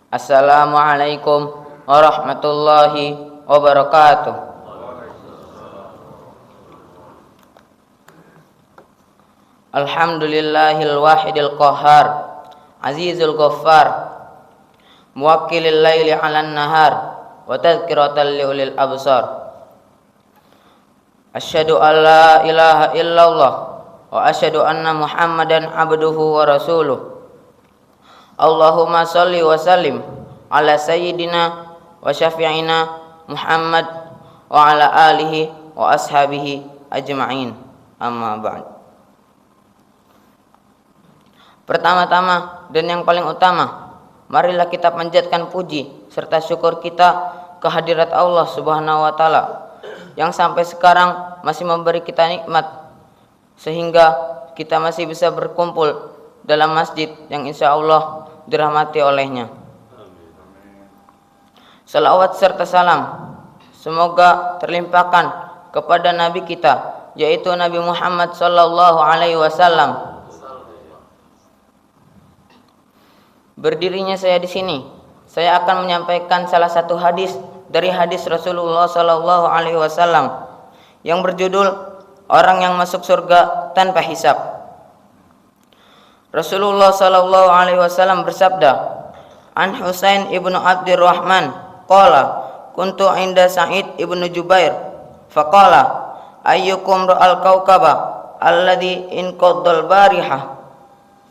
Assalamualaikum warahmatullahi wabarakatuh. Alhamdulillahil wahidil qahhar, azizul ghaffar, muwakkilil laili 'alan nahar, wa tadhkiratan liulil absar. Asyhadu an la ilaha illallah wa asyhadu anna Muhammadan abduhu wa rasuluh. Allahumma shalli wa sallim ala sayyidina wa syafi'ina Muhammad wa ala alihi wa ashabihi ajma'in. Amma ba'd. Pertama-tama dan yang paling utama, marilah kita panjatkan puji serta syukur kita kehadirat Allah Subhanahu wa taala yang sampai sekarang masih memberi kita nikmat sehingga kita masih bisa berkumpul dalam masjid yang insya Allah dirahmati olehnya. Salawat serta salam semoga terlimpahkan kepada Nabi kita, yaitu Nabi Muhammad sallallahu alaihi wasallam. Berdirinya saya di sini, saya akan menyampaikan salah satu hadis dari hadis Rasulullah sallallahu alaihi wasallam yang berjudul orang yang masuk surga tanpa hisab. Rasulullah sallallahu alaihi wasallam bersabda, An Husain ibnu Abdurrahman qala kuntu inda Sa'id ibnu Jubair faqala ayyukum ra'al kawkaba alladhi inqaddal barihah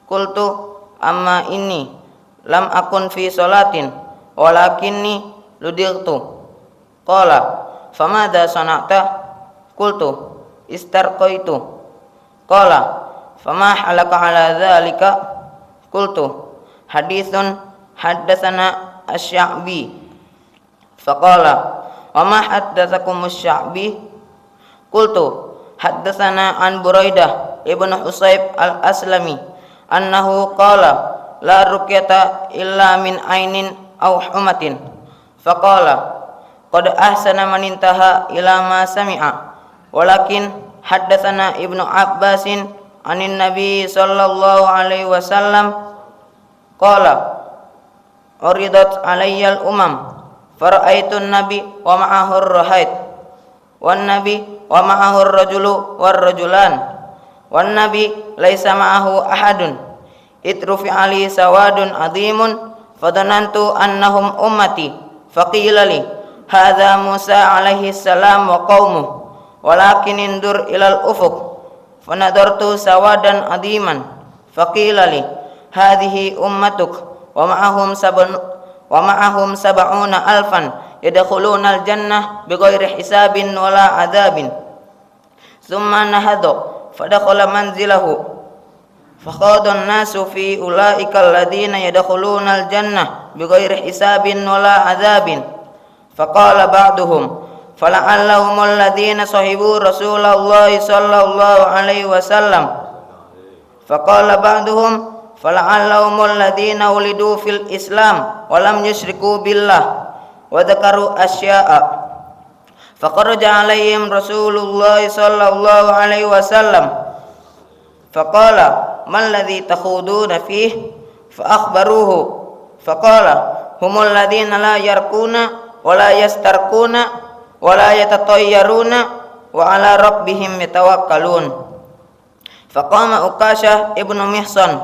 qultu amma inni lam akun fi salatin walakinni ludirtu qala famadha sana'ta qultu istarqaitu qala fama halaka ala dzalika qultu haditsun haddatsana asy-Sya'bi faqala wa ma haddatsakum asy-Sya'bi qultu haddatsana an Buraidah ibnu Husayb al-Aslami annahu qala la ruqyata illa min ainin aw humatin faqala qad ahsana man intaha ila ma sami'a walakin haddatsana ibnu Abbasin anin Nabi sallallahu alaihi wasallam qala uridat alayyal umam fara'aitun nabi wa ma'ahu ar-rahait wan nabi wa ma'ahu ar-rajulu war-rajulan wan nabi laisa ma'ahu ahadun itrufi ali sawadun adhimun fadanantu annahum ummati faqila li hadza Musa alaihi salam wa qaumuhu walakin indur ilal ufuq fanadartu sawadan adiman faqila li hadhihi ummatuk wa ma'ahum sab'una alfan yadkhuluna al-jannah bighairi hisabin wala adzabin thumma nahadu fadakhala manzilahu fakhadha an-nasu fi ulaika alladhina yadkhuluna al-jannah bighairi hisabin wala adzabin faqala ba'duhum fala'allahum alladhina sahibu Rasulullah sallallahu alaihi wasallam faqala ba'duhum fala'allahum alladhina ulidu fil Islam wa lam yusyriku billah wa dzakaru asya'a faqaraja alaihim Rasulullah sallallahu alaihi wasallam faqala man ladzi takhuduna fihi fa akhbaruhu faqala humul ladhina la yarquna wa la yastarquna wala yatatayyaruna wa ala rabbihim yatawakkalun faqama Uqasyah ibnu Mihsan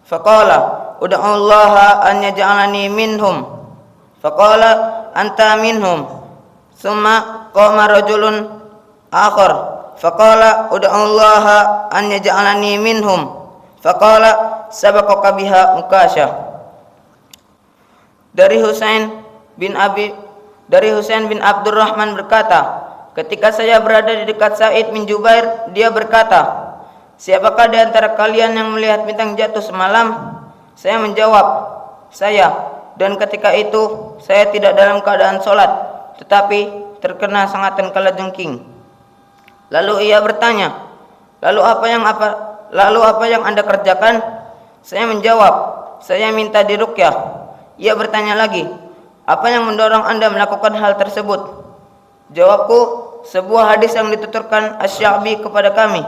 faqala ud'u Allah an yaj'alani minhum faqala anta minhum thumma qama rajulun akhar faqala ud'u Allah an yaj'alani minhum faqala sabaqaka biha Uqasyah. Dari Husain bin Abdurrahman berkata, ketika saya berada di dekat Sa'id bin Jubair, dia berkata, siapakah di antara kalian yang melihat bintang jatuh semalam? Saya menjawab, saya. Dan ketika itu saya tidak dalam keadaan sholat, tetapi terkena sangatan kalajengking. Lalu ia bertanya, lalu apa yang Anda kerjakan? Saya menjawab, saya minta diruqyah. Ia bertanya lagi, apa yang mendorong Anda melakukan hal tersebut? Jawabku, sebuah hadis yang dituturkan Asy-Sya'bi kepada kami.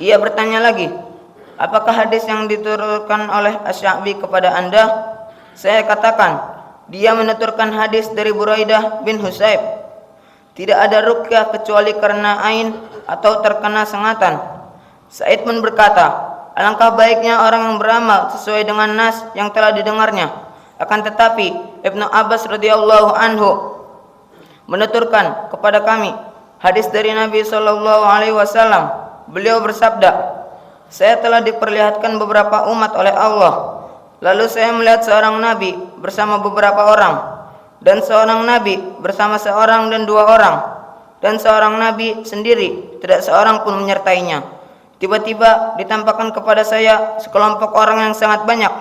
Ia bertanya lagi, apakah hadis yang dituturkan oleh Asy-Sya'bi kepada Anda? Saya katakan, dia menuturkan hadis dari Buraidah bin Husayb. Tidak ada ruqyah kecuali karena ain atau terkena sengatan. Sa'id pun berkata, alangkah baiknya orang yang beramal sesuai dengan nas yang telah didengarnya. Akan tetapi Ibnu Abbas radhiyallahu anhu menuturkan kepada kami hadis dari Nabi sallallahu alaihi wasallam. Beliau bersabda, saya telah diperlihatkan beberapa umat oleh Allah. Lalu saya melihat seorang nabi bersama beberapa orang, dan seorang nabi bersama seorang dan dua orang, dan seorang nabi sendiri, tidak seorang pun menyertainya. Tiba-tiba ditampakkan kepada saya sekelompok orang yang sangat banyak.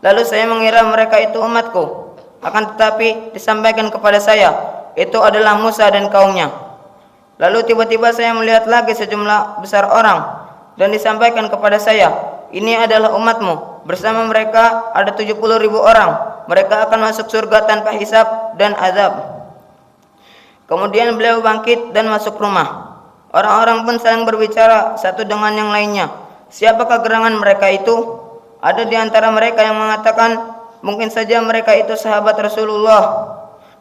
Lalu saya mengira mereka itu umatku. Akan tetapi disampaikan kepada saya, itu adalah Musa dan kaumnya. Lalu tiba-tiba saya melihat lagi sejumlah besar orang, dan disampaikan kepada saya, ini adalah umatmu. Bersama mereka ada 70.000 orang. Mereka akan masuk surga tanpa hisab dan azab. Kemudian beliau bangkit dan masuk rumah. Orang-orang pun saling berbicara satu dengan yang lainnya. Siapakah gerangan mereka itu? Ada di antara mereka yang mengatakan, mungkin saja mereka itu sahabat Rasulullah.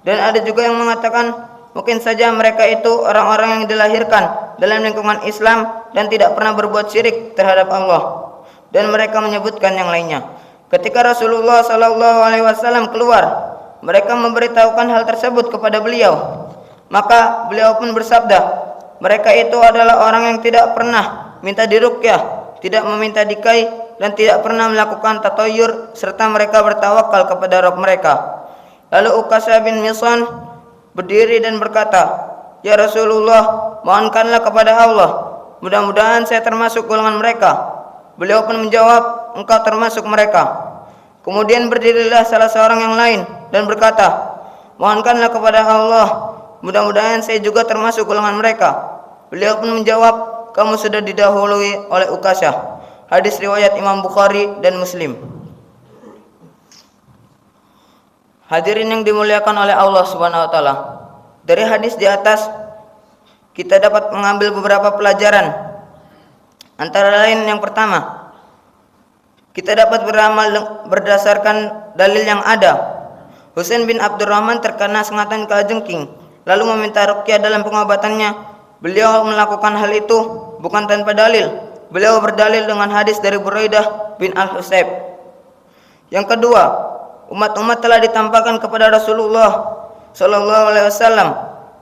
Dan ada juga yang mengatakan, mungkin saja mereka itu orang-orang yang dilahirkan dalam lingkungan Islam dan tidak pernah berbuat syirik terhadap Allah. Dan mereka menyebutkan yang lainnya. Ketika Rasulullah SAW keluar, mereka memberitahukan hal tersebut kepada beliau. Maka beliau pun bersabda, mereka itu adalah orang yang tidak pernah minta diruqyah, tidak meminta dikai, dan tidak pernah melakukan tatoyur, serta mereka bertawakal kepada Rabb mereka. Lalu Uqasah bin Mihsan berdiri dan berkata, ya Rasulullah, mohonkanlah kepada Allah, mudah-mudahan saya termasuk golongan mereka. Beliau pun menjawab, engkau termasuk mereka. Kemudian berdirilah salah seorang yang lain dan berkata, mohonkanlah kepada Allah, mudah-mudahan saya juga termasuk golongan mereka. Beliau pun menjawab, kamu sudah didahului oleh Uqasah. Hadis riwayat Imam Bukhari dan Muslim. Hadirin yang dimuliakan oleh Allah Subhanahu wa taala. Dari hadis di atas kita dapat mengambil beberapa pelajaran. Antara lain yang pertama, kita dapat beramal berdasarkan dalil yang ada. Husain bin Abdurrahman terkena sengatan kalajengking, lalu meminta ruqyah dalam pengobatannya. Beliau melakukan hal itu bukan tanpa dalil. Beliau berdalil dengan hadis dari Buraidah bin Al-Husayb. Yang kedua, umat-umat telah ditampakkan kepada Rasulullah sallallahu alaihi wasallam,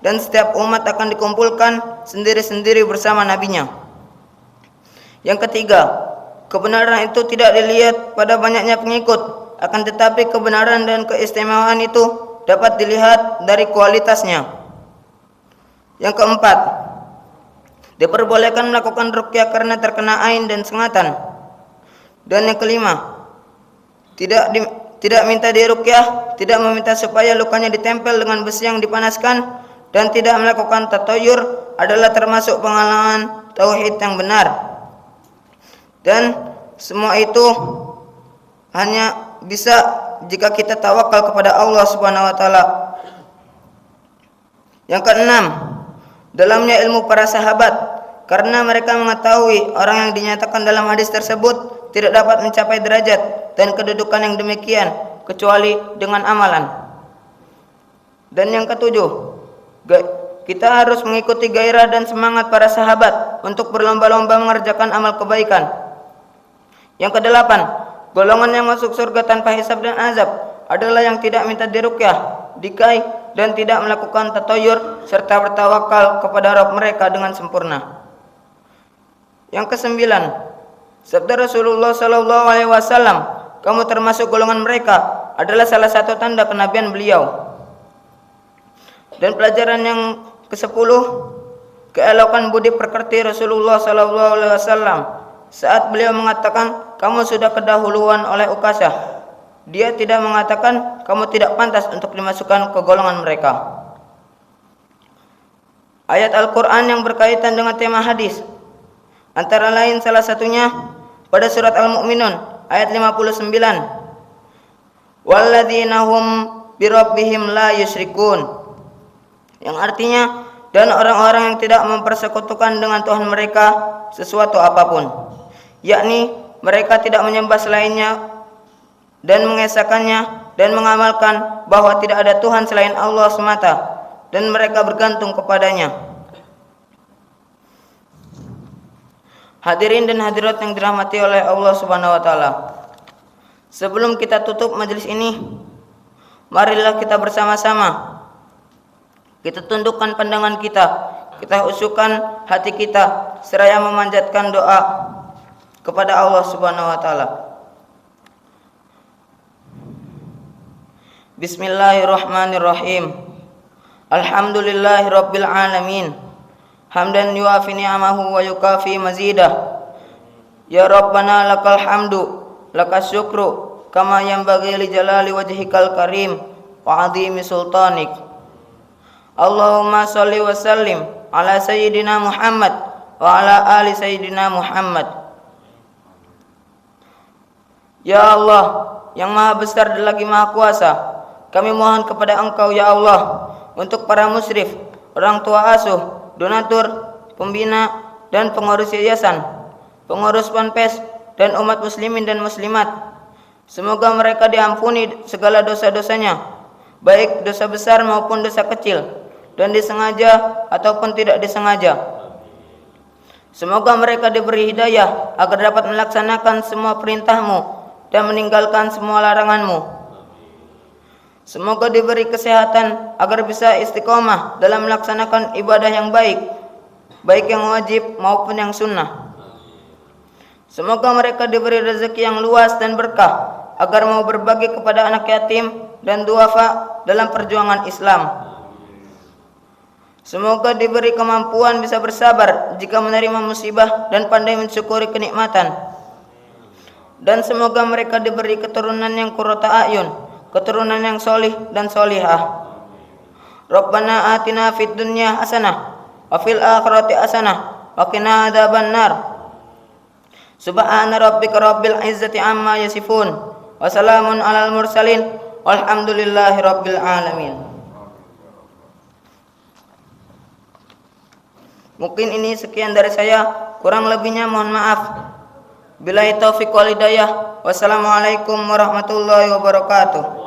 dan setiap umat akan dikumpulkan sendiri-sendiri bersama nabinya. Yang ketiga, kebenaran itu tidak dilihat pada banyaknya pengikut, akan tetapi kebenaran dan keistimewaan itu dapat dilihat dari kualitasnya. Yang keempat, diperbolehkan melakukan ruqyah karena terkena ain dan sengatan. Dan yang kelima, tidak minta diruqyah, tidak meminta supaya lukanya ditempel dengan besi yang dipanaskan, dan tidak melakukan tatoyur adalah termasuk penghalangan tauhid yang benar. Dan semua itu hanya bisa jika kita tawakal kepada Allah Subhanahu wa taala. Yang keenam, dalamnya ilmu para sahabat, karena mereka mengetahui orang yang dinyatakan dalam hadis tersebut tidak dapat mencapai derajat dan kedudukan yang demikian kecuali dengan amalan. Dan yang ketujuh, kita harus mengikuti gairah dan semangat para sahabat untuk berlomba-lomba mengerjakan amal kebaikan. Yang kedelapan, golongan yang masuk surga tanpa hisab dan azab adalah yang tidak minta diruqyah, dikai, dan tidak melakukan tatoyur serta bertawakal kepada Rabb mereka dengan sempurna. Yang kesembilan, sabda Rasulullah sallallahu alaihi wasallam, kamu termasuk golongan mereka, adalah salah satu tanda kenabian beliau. Dan pelajaran yang ke-10, keelokan budi pekerti Rasulullah sallallahu alaihi wasallam saat beliau mengatakan, kamu sudah kedahuluan oleh Uqasah. Dia tidak mengatakan kamu tidak pantas untuk dimasukkan ke golongan mereka. Ayat Al-Quran yang berkaitan dengan tema hadis, antara lain salah satunya pada surat Al-Mu'minun ayat 59, walladzina hum birabbihim la yusyrikun, yang artinya, dan orang-orang yang tidak mempersekutukan dengan Tuhan mereka sesuatu apapun, yakni mereka tidak menyembah selainnya dan mengesahkannya dan mengamalkan bahwa tidak ada Tuhan selain Allah semata dan mereka bergantung kepadanya. Hadirin dan hadirat yang dirahmati oleh Allah Subhanahu wa taala. Sebelum kita tutup majelis ini, marilah kita bersama-sama kita tundukkan pandangan kita usukkan hati kita seraya memanjatkan doa kepada Allah Subhanahu wa taala. Bismillahirrahmanirrahim. Alhamdulillahirabbil alamin. Hamdan yuafi ni'amahu wa yukafi mazidah. Ya Rabbana lakal hamdu, lakas syukru, kama yanbaghi li jalali wajhikal karim wa 'azimi sultanik. Allahumma shalli wa sallim ala sayyidina Muhammad wa ala ali sayyidina Muhammad. Ya Allah yang maha besar dan lagi maha kuasa, kami mohon kepada Engkau ya Allah untuk para musyrif, orang tua asuh, donatur, pembina dan pengurus yayasan, pengurus ponpes dan umat muslimin dan muslimat. Semoga mereka diampuni segala dosa-dosanya, baik dosa besar maupun dosa kecil, dan disengaja ataupun tidak disengaja. Semoga mereka diberi hidayah agar dapat melaksanakan semua perintah-Mu dan meninggalkan semua larangan-Mu. Semoga diberi kesehatan agar bisa istiqomah dalam melaksanakan ibadah yang baik, baik yang wajib maupun yang sunnah. Semoga mereka diberi rezeki yang luas dan berkah agar mau berbagi kepada anak yatim dan duafa dalam perjuangan Islam. Semoga diberi kemampuan bisa bersabar jika menerima musibah dan pandai mensyukuri kenikmatan. Dan semoga mereka diberi keturunan yang qurrata a'yun, keturunan yang solih dan solihah. Rabbana atina fid dunya hasanah wa fil akhirati hasanah wa qina adzabannar. Subhana rabbika rabbil izzati amma yasifun wa salamun alal mursalin walhamdulillahi rabbil alamin. Mungkin ini sekian dari saya, kurang lebihnya mohon maaf. Billahi taufiq wal hidayah. Wassalamualaikum warahmatullahi wabarakatuh.